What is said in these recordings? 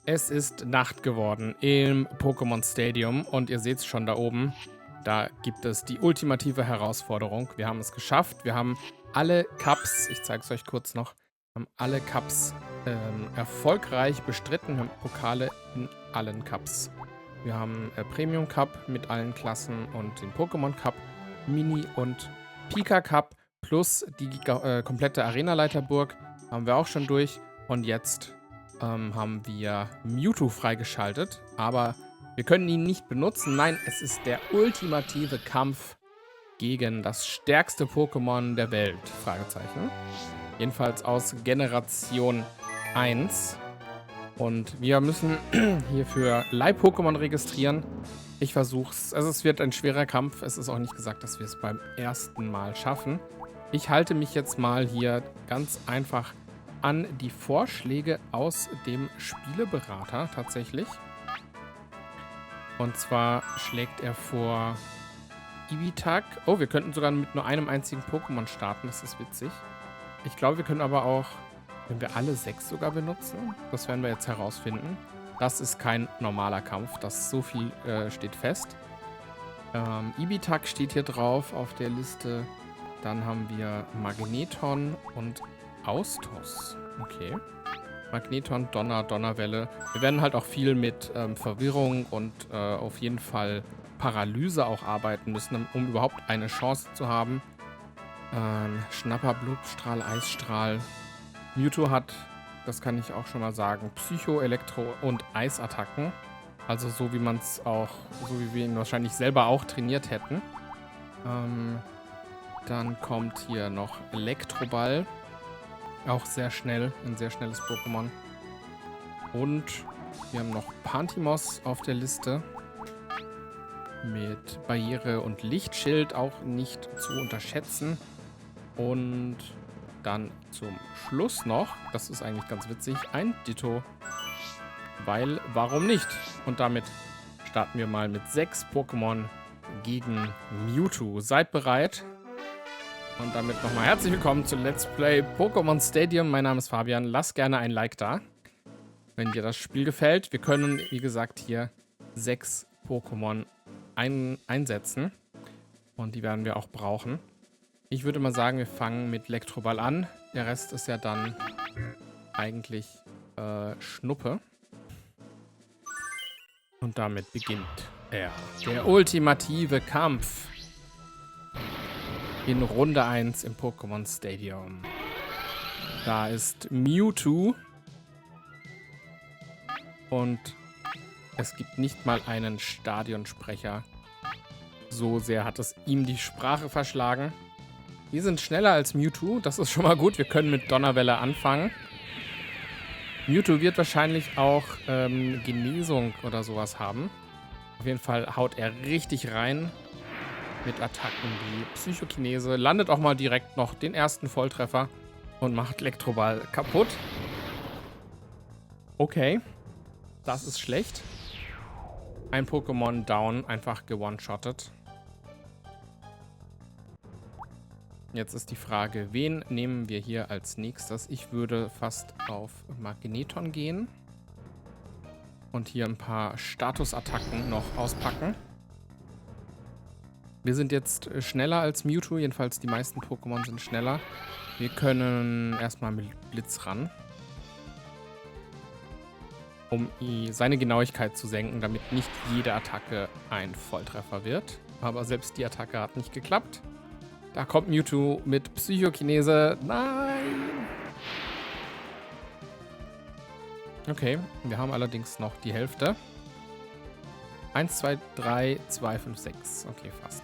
Es ist Nacht geworden im Pokémon Stadium und ihr seht es schon da oben. Da gibt es die ultimative Herausforderung. Wir haben es geschafft. Wir haben alle Cups, ich zeige es euch kurz noch, haben alle Cups erfolgreich bestritten. Wir haben Pokale in allen Cups. Wir haben Premium Cup mit allen Klassen und den Pokémon Cup, Mini und Pika Cup plus die komplette Arenaleiterburg haben wir auch schon durch. Und jetzt haben wir Mewtwo freigeschaltet, aber wir können ihn nicht benutzen. Nein, es ist der ultimative Kampf gegen das stärkste Pokémon der Welt, Fragezeichen. Jedenfalls aus Generation 1. Und wir müssen hierfür Leih-Pokémon registrieren. Ich versuch's. Also es wird ein schwerer Kampf. Es ist auch nicht gesagt, dass wir es beim ersten Mal schaffen. Ich halte mich jetzt mal hier ganz einfach an die Vorschläge aus dem Spieleberater tatsächlich. Und zwar schlägt er vor Ibitak. Oh, wir könnten sogar mit nur einem einzigen Pokémon starten. Das ist witzig. Ich glaube, wir können aber auch, wenn wir alle 6 sogar benutzen, das werden wir jetzt herausfinden. Das ist kein normaler Kampf. Das so viel steht fest. Ibitak steht hier drauf auf der Liste. Dann haben wir Magneton und Austos. Okay. Magneton, Donner, Donnerwelle. Wir werden halt auch viel mit Verwirrung und auf jeden Fall Paralyse auch arbeiten müssen, um überhaupt eine Chance zu haben. Schnapper, Blutstrahl, Eisstrahl. Mewtwo hat, das kann ich auch schon mal sagen, Psycho, Elektro und Eisattacken. Also so wie man es auch, so wie wir ihn wahrscheinlich selber auch trainiert hätten. Dann kommt hier noch Elektroball. Auch sehr schnell, ein sehr schnelles Pokémon. Und wir haben noch Pantimos auf der Liste. Mit Barriere und Lichtschild auch nicht zu unterschätzen. Und dann zum Schluss noch, das ist eigentlich ganz witzig, ein Ditto. Weil, warum nicht? Und damit starten wir mal mit 6 Pokémon gegen Mewtwo. Seid bereit. Und damit nochmal herzlich willkommen zu Let's Play Pokémon Stadium. Mein Name ist Fabian. Lasst gerne ein Like da, wenn dir das Spiel gefällt. Wir können, wie gesagt, hier 6 Pokémon einsetzen. Und die werden wir auch brauchen. Ich würde mal sagen, wir fangen mit Elektroball an. Der Rest ist ja dann eigentlich Schnuppe. Und damit beginnt er. Der ultimative Kampf. In Runde 1 im Pokémon Stadium. Da ist Mewtwo. Und es gibt nicht mal einen Stadionsprecher. So sehr hat es ihm die Sprache verschlagen. Wir sind schneller als Mewtwo. Das ist schon mal gut. Wir können mit Donnerwelle anfangen. Mewtwo wird wahrscheinlich auch Genesung oder sowas haben. Auf jeden Fall haut er richtig rein. Mit Attacken wie Psychokinese. Landet auch mal direkt noch den ersten Volltreffer und macht Elektroball kaputt. Okay. Das ist schlecht. Ein Pokémon down, einfach gewone-shottet. Jetzt ist die Frage, wen nehmen wir hier als nächstes? Ich würde fast auf Magneton gehen. Und hier ein paar Statusattacken noch auspacken. Wir sind jetzt schneller als Mewtwo, jedenfalls die meisten Pokémon sind schneller. Wir können erstmal mit Blitz ran. Um seine Genauigkeit zu senken, damit nicht jede Attacke ein Volltreffer wird. Aber selbst die Attacke hat nicht geklappt. Da kommt Mewtwo mit Psychokinese. Nein! Okay, wir haben allerdings noch die Hälfte. 1, 2, 3, 2, 5, 6. Okay, fast.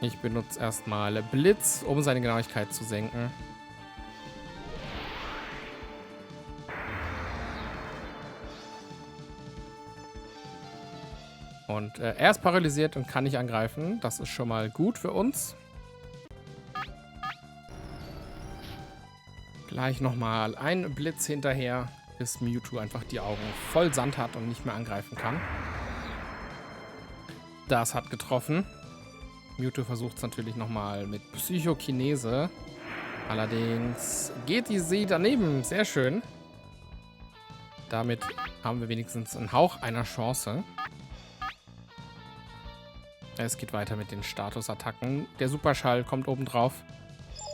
Ich benutze erstmal Blitz, um seine Genauigkeit zu senken. Und er ist paralysiert und kann nicht angreifen. Das ist schon mal gut für uns. Gleich nochmal ein Blitz hinterher, bis Mewtwo einfach die Augen voll Sand hat und nicht mehr angreifen kann. Das hat getroffen. Mewtwo versucht es natürlich nochmal mit Psychokinese. Allerdings geht die See daneben. Sehr schön. Damit haben wir wenigstens einen Hauch einer Chance. Es geht weiter mit den Statusattacken. Der Superschall kommt oben drauf.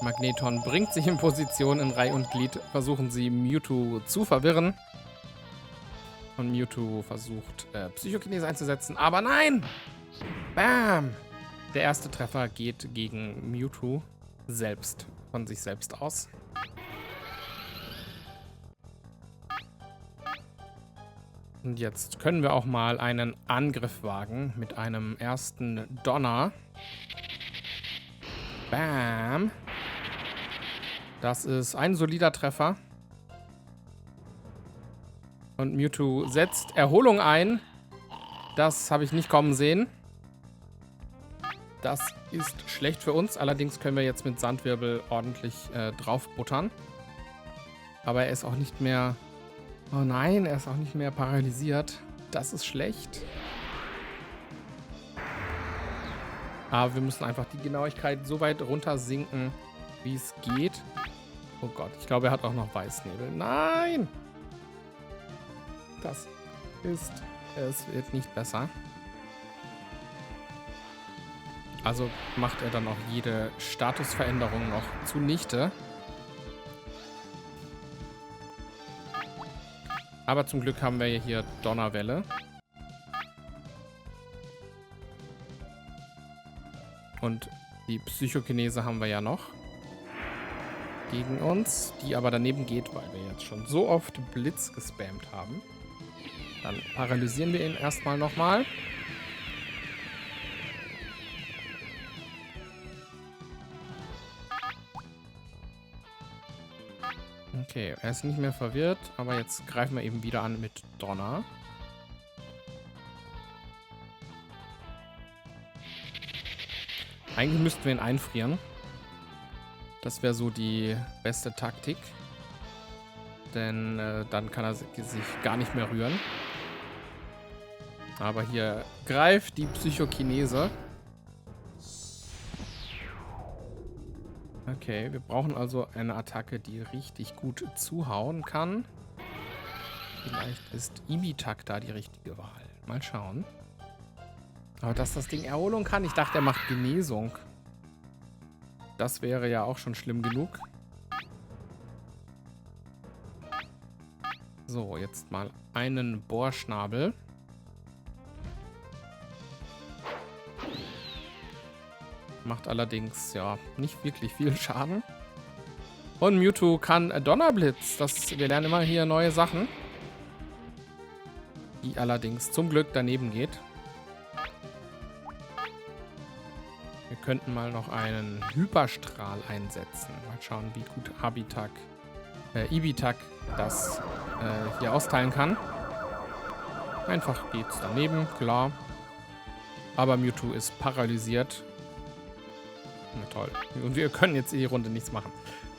Magneton bringt sich in Position. In Reih und Glied versuchen sie, Mewtwo zu verwirren. Und Mewtwo versucht, Psychokinese einzusetzen. Aber nein! Bam! Der erste Treffer geht gegen Mewtwo selbst. Von sich selbst aus. Und jetzt können wir auch mal einen Angriff wagen mit einem ersten Donner. Bam! Das ist ein solider Treffer. Und Mewtwo setzt Erholung ein. Das habe ich nicht kommen sehen. Das ist schlecht für uns. Allerdings können wir jetzt mit Sandwirbel ordentlich draufbuttern. Aber er ist auch nicht mehr... Oh nein, er ist auch nicht mehr paralysiert. Das ist schlecht. Aber wir müssen einfach die Genauigkeit so weit runter sinken, wie es geht. Oh Gott, ich glaube, er hat auch noch Weißnebel. Nein! Das ist... Es wird nicht besser. Also macht er dann auch jede Statusveränderung noch zunichte. Aber zum Glück haben wir hier Donnerwelle. Und die Psychokinese haben wir ja noch gegen uns, die aber daneben geht, weil wir jetzt schon so oft Blitz gespammt haben. Dann paralysieren wir ihn erstmal nochmal. Okay, er ist nicht mehr verwirrt, aber jetzt greifen wir eben wieder an mit Donner. Eigentlich müssten wir ihn einfrieren. Das wäre so die beste Taktik. Denn dann kann er sich gar nicht mehr rühren. Aber hier greift die Psychokinese. Okay, wir brauchen also eine Attacke, die richtig gut zuhauen kann. Vielleicht ist Ibitak da die richtige Wahl. Mal schauen. Aber dass das Ding Erholung kann, ich dachte, er macht Genesung. Das wäre ja auch schon schlimm genug. So, jetzt mal einen Bohrschnabel. Macht allerdings, ja, nicht wirklich viel Schaden. Und Mewtwo kann Donnerblitz. Wir lernen immer hier neue Sachen. Die allerdings zum Glück daneben geht. Wir könnten mal noch einen Hyperstrahl einsetzen. Mal schauen, wie gut Ibitak das hier austeilen kann. Einfach geht's daneben, klar. Aber Mewtwo ist paralysiert. Na toll. Und wir können jetzt die Runde nichts machen.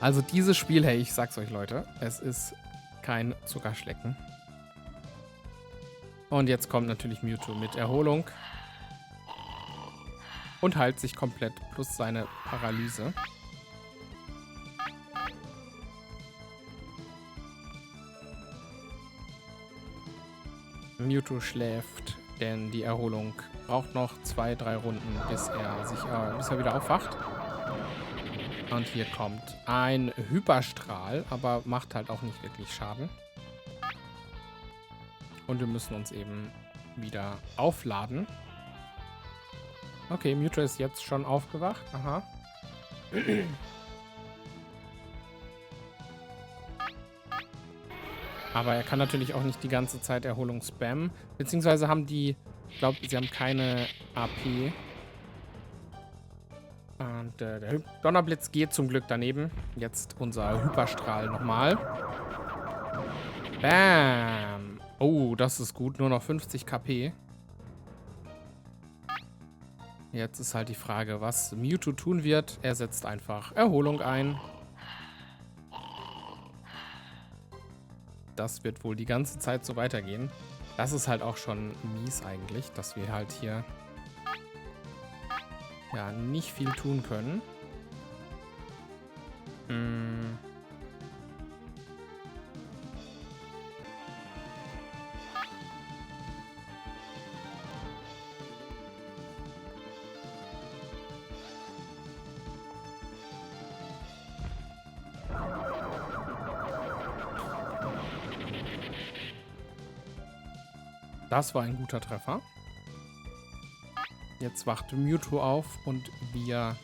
Also dieses Spiel, hey, ich sag's euch, Leute, es ist kein Zuckerschlecken. Und jetzt kommt natürlich Mewtwo mit Erholung. Und heilt sich komplett, plus seine Paralyse. Mewtwo schläft, denn die Erholung braucht noch 2-3 Runden, bis er wieder aufwacht. Und hier kommt ein Hyperstrahl, aber macht halt auch nicht wirklich Schaden. Und wir müssen uns eben wieder aufladen. Okay, Mewtwo ist jetzt schon aufgewacht. Aha. Aber er kann natürlich auch nicht die ganze Zeit Erholung spammen. Beziehungsweise haben die, ich glaube, sie haben keine AP. Und der Donnerblitz geht zum Glück daneben. Jetzt unser Hyperstrahl nochmal. Bam! Oh, das ist gut. Nur noch 50 KP. Jetzt ist halt die Frage, was Mewtwo tun wird. Er setzt einfach Erholung ein. Das wird wohl die ganze Zeit so weitergehen. Das ist halt auch schon mies eigentlich, dass wir halt hier ja nicht viel tun können. Das war ein guter Treffer. Jetzt wacht Mewtwo auf und wir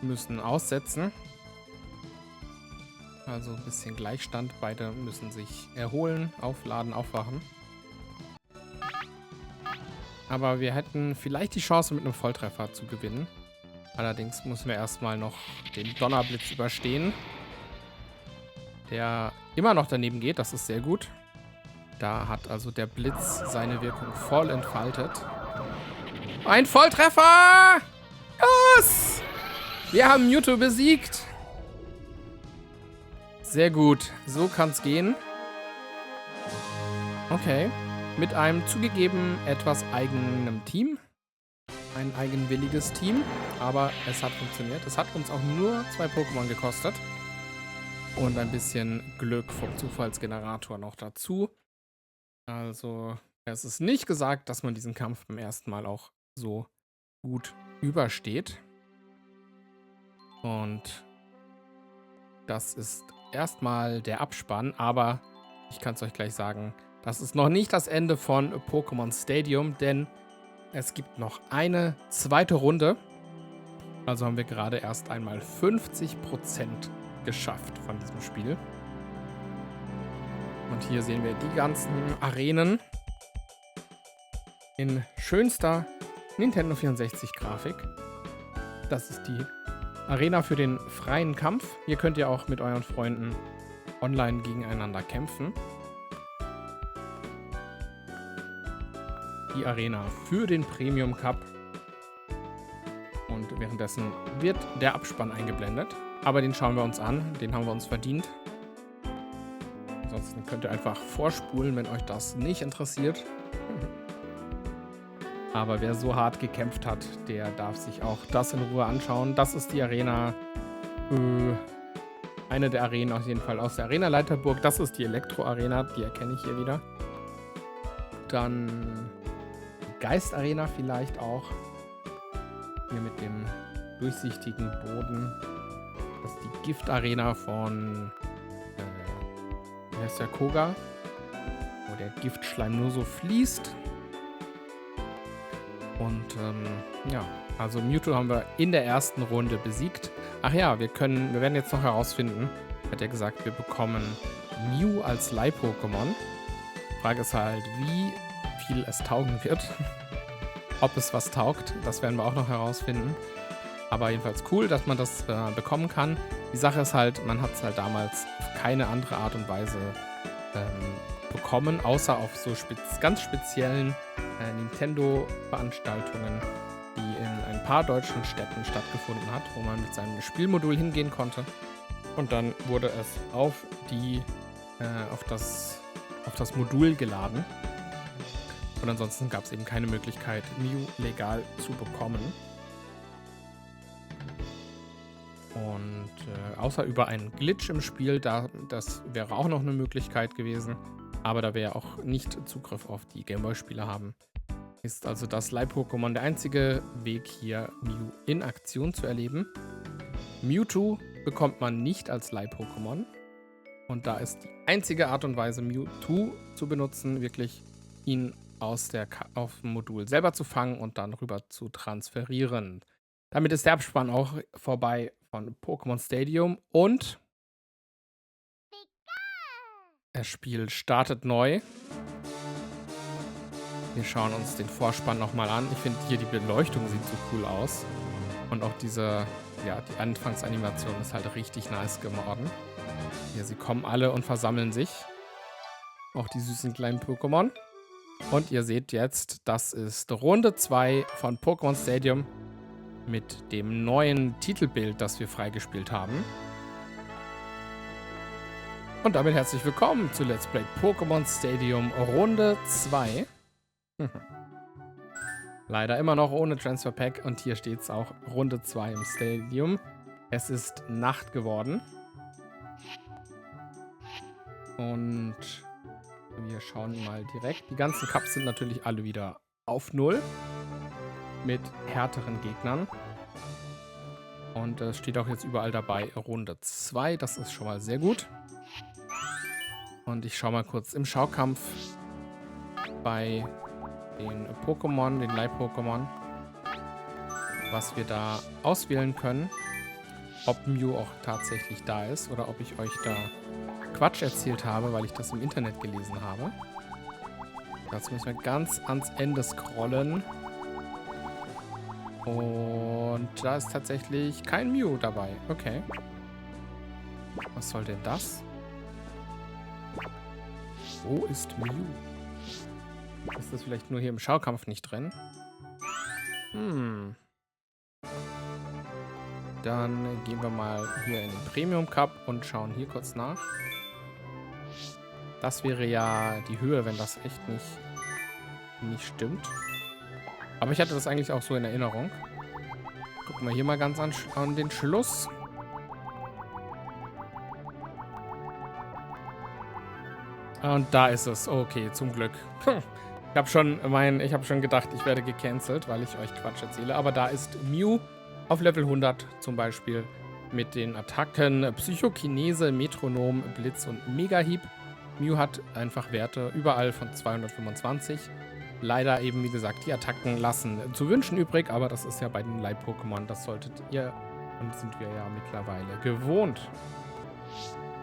müssen aussetzen. Also ein bisschen Gleichstand. Beide müssen sich erholen, aufladen, aufwachen. Aber wir hätten vielleicht die Chance, mit einem Volltreffer zu gewinnen. Allerdings müssen wir erstmal noch den Donnerblitz überstehen. Der immer noch daneben geht, das ist sehr gut. Da hat also der Blitz seine Wirkung voll entfaltet. Ein Volltreffer! Yes! Wir haben Mewtwo besiegt. Sehr gut, so kann es gehen. Okay, mit einem zugegeben etwas eigenen Team. Ein eigenwilliges Team, aber es hat funktioniert. Es hat uns auch nur 2 Pokémon gekostet. Und ein bisschen Glück vom Zufallsgenerator noch dazu. Also, es ist nicht gesagt, dass man diesen Kampf beim ersten Mal auch so gut übersteht. Und das ist erstmal der Abspann, aber ich kann es euch gleich sagen, das ist noch nicht das Ende von Pokémon Stadium, denn es gibt noch eine zweite Runde. Also haben wir gerade erst einmal 50% geschafft von diesem Spiel. Und hier sehen wir die ganzen Arenen in schönster Nintendo 64 Grafik. Das ist die Arena für den freien Kampf. Hier könnt ihr auch mit euren Freunden online gegeneinander kämpfen. Die Arena für den Premium Cup. Und währenddessen wird der Abspann eingeblendet. Aber den schauen wir uns an. Den haben wir uns verdient. Ansonsten könnt ihr einfach vorspulen, wenn euch das nicht interessiert. Aber wer so hart gekämpft hat, der darf sich auch das in Ruhe anschauen. Das ist die Arena. Eine der Arenen auf jeden Fall aus der Arena Leiterburg. Das ist die Elektro-Arena. Die erkenne ich hier wieder. Dann die Geist-Arena vielleicht auch. Hier mit dem durchsichtigen Boden. Das ist die Gift-Arena von wie heißt der, Koga, wo der Giftschleim nur so fließt. Und ja, also Mewtwo haben wir in der ersten Runde besiegt. Ach ja, wir werden jetzt noch herausfinden, hat er gesagt, wir bekommen Mew als Leih-Pokémon. Frage ist halt, wie viel es taugen wird. Ob es was taugt, das werden wir auch noch herausfinden. Aber jedenfalls cool, dass man das bekommen kann. Die Sache ist halt, man hat es halt damals auf keine andere Art und Weise bekommen, außer auf so ganz speziellen Nintendo-Veranstaltungen, die in ein paar deutschen Städten stattgefunden hat, wo man mit seinem Spielmodul hingehen konnte. Und dann wurde es auf das Modul geladen. Und ansonsten gab es eben keine Möglichkeit, Mew legal zu bekommen. Und außer über einen Glitch im Spiel, das wäre auch noch eine Möglichkeit gewesen. Aber da wir ja auch nicht Zugriff auf die Gameboy-Spiele haben, ist also das Leih-Pokémon der einzige Weg, hier Mew in Aktion zu erleben. Mewtwo bekommt man nicht als Leih-Pokémon. Und da ist die einzige Art und Weise, Mewtwo zu benutzen, wirklich ihn auf dem Modul selber zu fangen und dann rüber zu transferieren. Damit ist der Abspann auch vorbei von Pokémon Stadium und das Spiel startet neu. Wir schauen uns den Vorspann nochmal an. Ich finde hier die Beleuchtung sieht so cool aus. Und auch die Anfangsanimation ist halt richtig nice geworden. Hier, sie kommen alle und versammeln sich. Auch die süßen kleinen Pokémon. Und ihr seht jetzt, das ist Runde 2 von Pokémon Stadium mit dem neuen Titelbild, das wir freigespielt haben. Und damit herzlich willkommen zu Let's Play Pokémon Stadium Runde 2. Leider immer noch ohne Transfer Pack und hier steht es auch Runde 2 im Stadium. Es ist Nacht geworden. Und wir schauen mal direkt. Die ganzen Cups sind natürlich alle wieder auf 0 mit härteren Gegnern. Und es steht auch jetzt überall dabei Runde 2. Das ist schon mal sehr gut. Und ich schaue mal kurz im Schaukampf. bei den Pokémon, den Leih-Pokémon, was wir da auswählen können. Ob Mew auch tatsächlich da ist oder ob ich euch da Quatsch erzählt habe, weil ich das im Internet gelesen habe. Dazu müssen wir ganz ans Ende scrollen. Und da ist tatsächlich kein Mew dabei. Okay. Was soll denn das? Wo ist Mew? Ist das vielleicht nur hier im Schaukampf nicht drin? Dann gehen wir mal hier in den Premium Cup und schauen hier kurz nach. Das wäre ja die Höhe, wenn das echt nicht stimmt. Aber ich hatte das eigentlich auch so in Erinnerung. Gucken wir hier mal ganz an den Schluss. Und da ist es. Okay, zum Glück. Ich habe schon gedacht, ich werde gecancelt, weil ich euch Quatsch erzähle. Aber da ist Mew auf Level 100 zum Beispiel mit den Attacken Psychokinese, Metronom, Blitz und Megahieb. Mew hat einfach Werte überall von 225. Leider eben, wie gesagt, die Attacken lassen zu wünschen übrig, aber das ist ja bei den Leih-Pokémon. Das solltet ihr und sind wir ja mittlerweile gewohnt.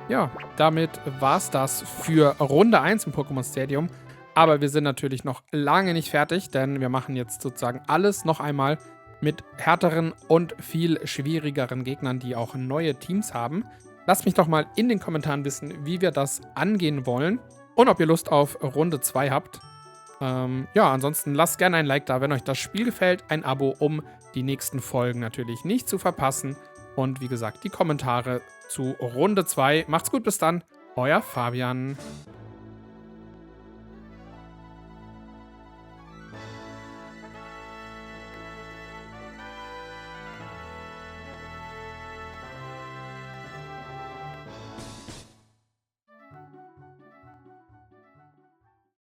Ja, damit war es das für Runde 1 im Pokémon Stadium. Aber wir sind natürlich noch lange nicht fertig, denn wir machen jetzt sozusagen alles noch einmal mit härteren und viel schwierigeren Gegnern, die auch neue Teams haben. Lasst mich doch mal in den Kommentaren wissen, wie wir das angehen wollen und ob ihr Lust auf Runde 2 habt. Ja, ansonsten lasst gerne ein Like da, wenn euch das Spiel gefällt, ein Abo, um die nächsten Folgen natürlich nicht zu verpassen. Und wie gesagt, die Kommentare zu Runde 2. Macht's gut, bis dann, euer Fabian.